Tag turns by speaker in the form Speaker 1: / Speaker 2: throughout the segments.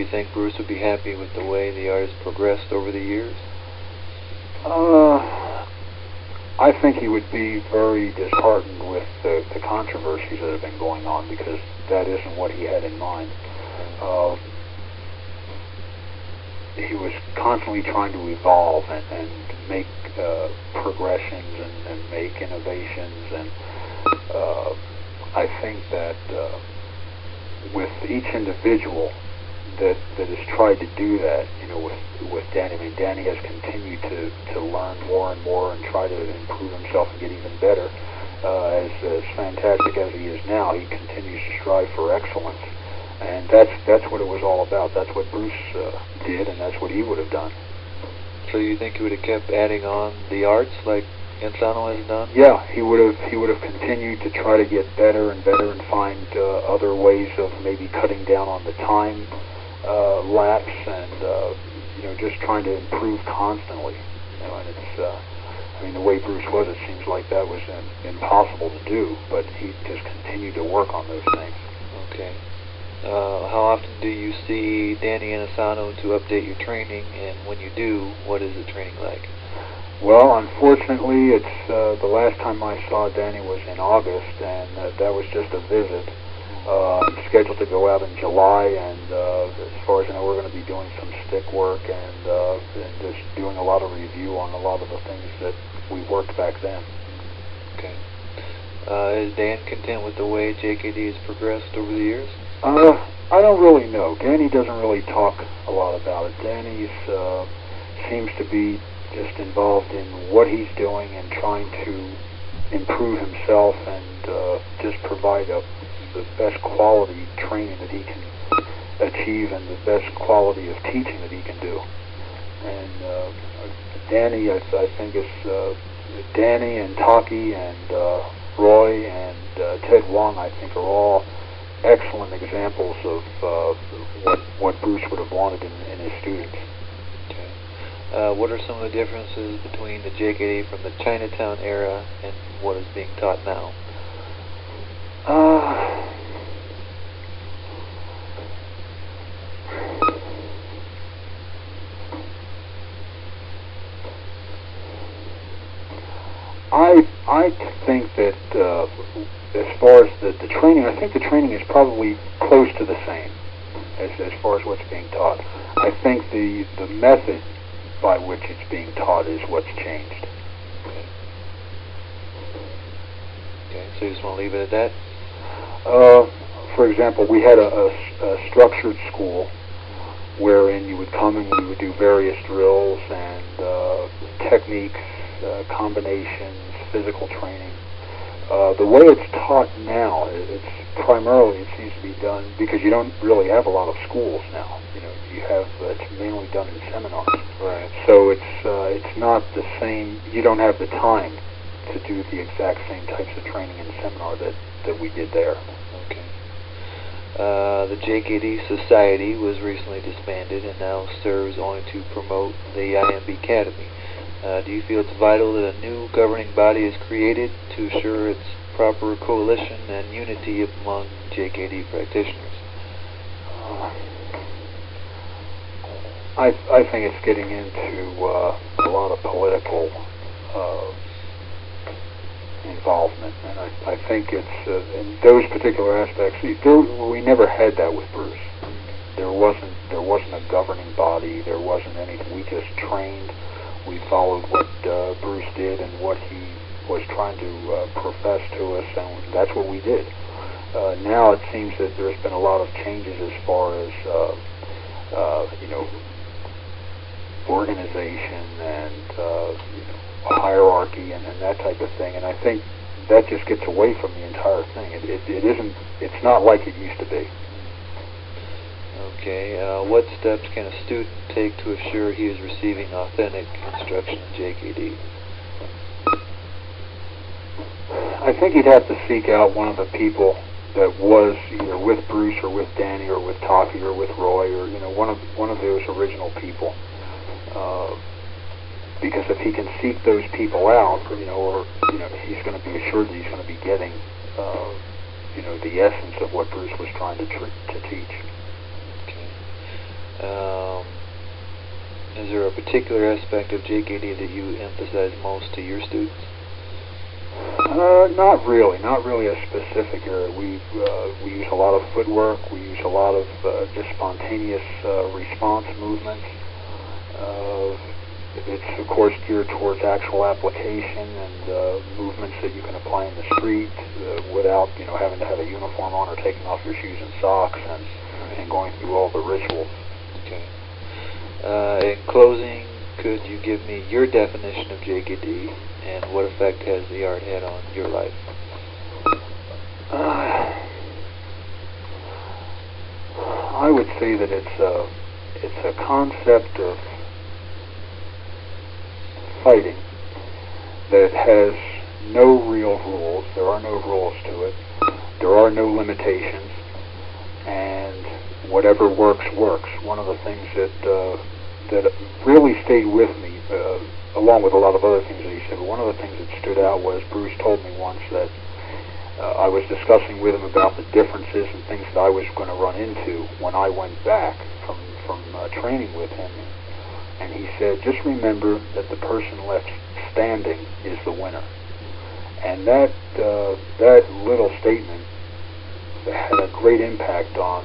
Speaker 1: you think Bruce would be happy with the way the art has progressed over the years?
Speaker 2: I think he would be very disheartened with the controversies that have been going on, because that isn't what he had in mind. He was constantly trying to evolve and make progressions and make innovations, and I think that with each individual that has tried to do that, with Danny. I mean, Danny has continued to learn more and more and try to improve himself and get even better. As fantastic as he is now, he continues to strive for excellence, and that's what it was all about. That's what Bruce did, and that's what he would have done.
Speaker 1: So you think he would have kept adding on the arts like Inosanto has done?
Speaker 2: Yeah, he would have continued to try to get better and better and find other ways of maybe cutting down on the time lapse, and just trying to improve constantly. And it's I mean, the way Bruce was, it seems like that was impossible to do, but he just continued to work on those things.
Speaker 1: Okay. How often do you see Danny Inosanto to update your training, and when you do, what is the training like?
Speaker 2: Well, unfortunately, it's the last time I saw Danny was in August, and that was just a visit. I'm scheduled to go out in July, and as far as I know, we're going to be doing some stick work and just doing a lot of review on a lot of the things that we worked back then.
Speaker 1: Okay. Is Dan content with the way JKD has progressed over the years?
Speaker 2: I don't really know. Danny doesn't really talk a lot about it. Danny seems to be just involved in what he's doing and trying to improve himself and just provide the best quality training that he can achieve and the best quality of teaching that he can do. And Danny, I think, is Danny and Taki and Roy and Ted Wong, I think, are all excellent examples of what Bruce would have wanted in his students.
Speaker 1: Okay. What are some of the differences between the JKD from the Chinatown era and what is being taught now?
Speaker 2: I think that as far as the training, I think the training is probably close to the same as far as what's being taught. I think the method by which it's being taught is what's changed.
Speaker 1: Okay, so you just want to leave it at that?
Speaker 2: For example, we had a structured school wherein you would come and we would do various drills and techniques, combinations, physical training. The way it's taught now, it's primarily, it seems to be done, because you don't really have a lot of schools now. You have, it's mainly done in seminars.
Speaker 1: Right.
Speaker 2: So it's not the same. You don't have the time to do the exact same types of training in seminar that we did there.
Speaker 1: Okay. The JKD Society was recently disbanded and now serves only to promote the IMB Academy. Do you feel it's vital that a new governing body is created to assure its proper coalition and unity among JKD practitioners?
Speaker 2: I think it's getting into a lot of political involvement, and I think it's in those particular aspects. We never had that with Bruce. There wasn't a governing body. There wasn't anything. We just trained. We followed what Bruce did and what he was trying to profess to us, and that's what we did. Now it seems that there's been a lot of changes as far as organization and hierarchy and that type of thing, and I think that just gets away from the entire thing. It isn't. It's not like it used to be.
Speaker 1: Okay. What steps can a student take to assure he is receiving authentic instruction in JKD?
Speaker 2: I think he'd have to seek out one of the people that was either with Bruce or with Danny or with Taki or with Roy or one of those original people. Because if he can seek those people out, he's going to be assured that he's going to be getting, the essence of what Bruce was trying to teach.
Speaker 1: Okay. Um, is there a particular aspect of JKD that you emphasize most to your students?
Speaker 2: Not really. Not really a specific area. We use a lot of footwork. We use a lot of just spontaneous response movements. It's of course geared towards actual application and movements that you can apply in the street without having to have a uniform on or taking off your shoes and socks and going through all the rituals.
Speaker 1: Okay. In closing, could you give me your definition of JKD and what effect has the art had on your life?
Speaker 2: I would say that it's a concept of fighting that has no real rules. There are no rules to it. There are no limitations, and whatever works works. One of the things that really stayed with me, along with a lot of other things that he said, but one of the things that stood out was Bruce told me once that I was discussing with him about the differences and things that I was going to run into when I went back from training with him. And he said, just remember that the person left standing is the winner. And that little statement had a great impact on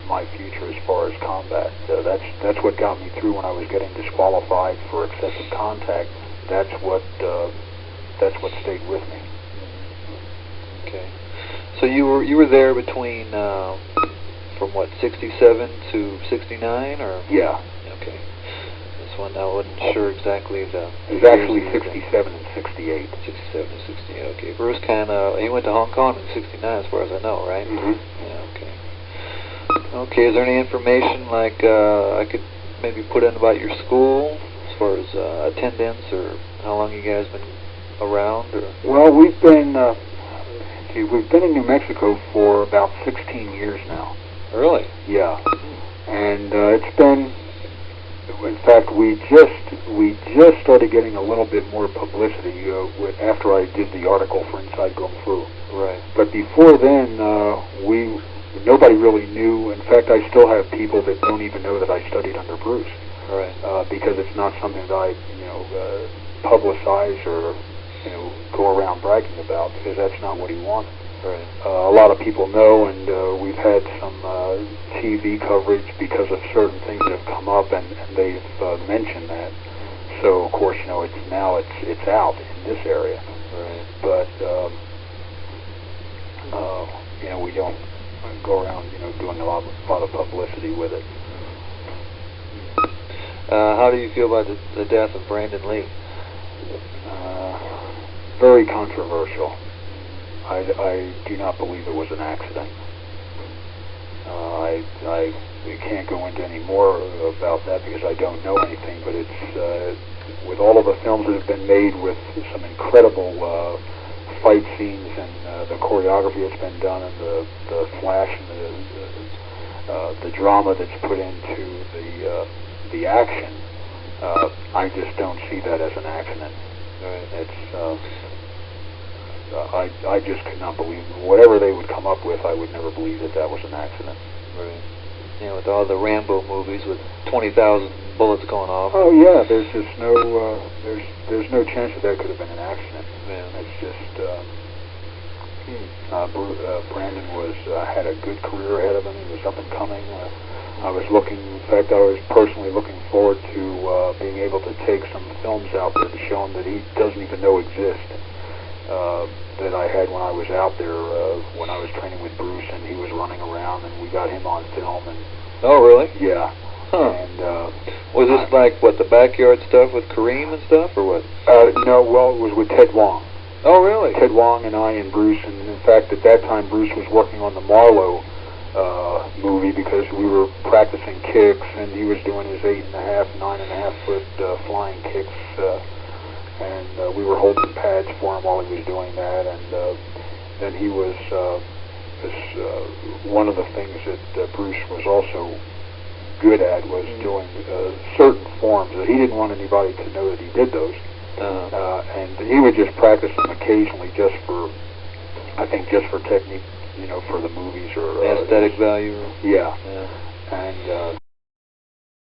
Speaker 2: my future as far as combat. That's what got me through when I was getting disqualified for excessive contact. That's what stayed with me.
Speaker 1: Okay. So you were there between from what, 67 to 69, or?
Speaker 2: Yeah.
Speaker 1: Okay. This one I wasn't sure exactly the.
Speaker 2: It was actually 67 and 68.
Speaker 1: 67 and 68. Okay. Bruce he went to Hong Kong in 69, as far as I know, right?
Speaker 2: Mm-hmm.
Speaker 1: Yeah. Okay. Okay. Is there any information like I could maybe put in about your school, as far as attendance, or how long you guys been around? Or?
Speaker 2: Well, we've been in New Mexico for about 16 years now.
Speaker 1: Really?
Speaker 2: Yeah. And it's been. In fact, we just started getting a little bit more publicity after I did the article for Inside Kung Fu.
Speaker 1: Right.
Speaker 2: But before then, nobody really knew. In fact, I still have people that don't even know that I studied under Bruce.
Speaker 1: Right.
Speaker 2: Because it's not something that I publicize or go around bragging about, because that's not what he wanted.
Speaker 1: Right.
Speaker 2: A lot of people know, and we've had some TV coverage because of certain things that have come up, and they've mentioned that. So, of course, it's out in this area.
Speaker 1: Right.
Speaker 2: But we don't go around doing a lot of publicity with it.
Speaker 1: How do you feel about the death of Brandon Lee?
Speaker 2: Very controversial. I do not believe it was an accident. We can't go into any more about that because I don't know anything, but it's with all of the films that have been made with some incredible fight scenes and the choreography that's been done and the flash and the drama that's put into the action, I just don't see that as an accident. It's I just could not believe whatever they would come up with. I would never believe that was an accident.
Speaker 1: Right. With all the Rambo movies with 20,000 bullets going off.
Speaker 2: Oh yeah, there's just no there's no chance that could have been an accident.
Speaker 1: Yeah.
Speaker 2: It's just Brandon had a good career ahead of him. He was up and coming. I was personally looking forward to being able to take some films out there to show him that he doesn't even know exist. That I had when I was out there, when I was training with Bruce, and he was running around, and we got him on film. And
Speaker 1: oh, really?
Speaker 2: Yeah.
Speaker 1: Huh.
Speaker 2: And
Speaker 1: was this like the backyard stuff with Kareem and stuff, or what?
Speaker 2: No, well, it was with Ted Wong.
Speaker 1: Oh, really?
Speaker 2: Ted Wong and I and Bruce, and in fact, at that time, Bruce was working on the Marlowe movie because we were practicing kicks, and he was doing his 8.5, 9.5 foot flying kicks. And we were holding pads for him while he was doing that, and then he was one of the things that Bruce was also good at was doing certain forms that he didn't want anybody to know that he did those, and he would just practice them occasionally just for technique, for the movies or
Speaker 1: aesthetic value.
Speaker 2: Yeah. And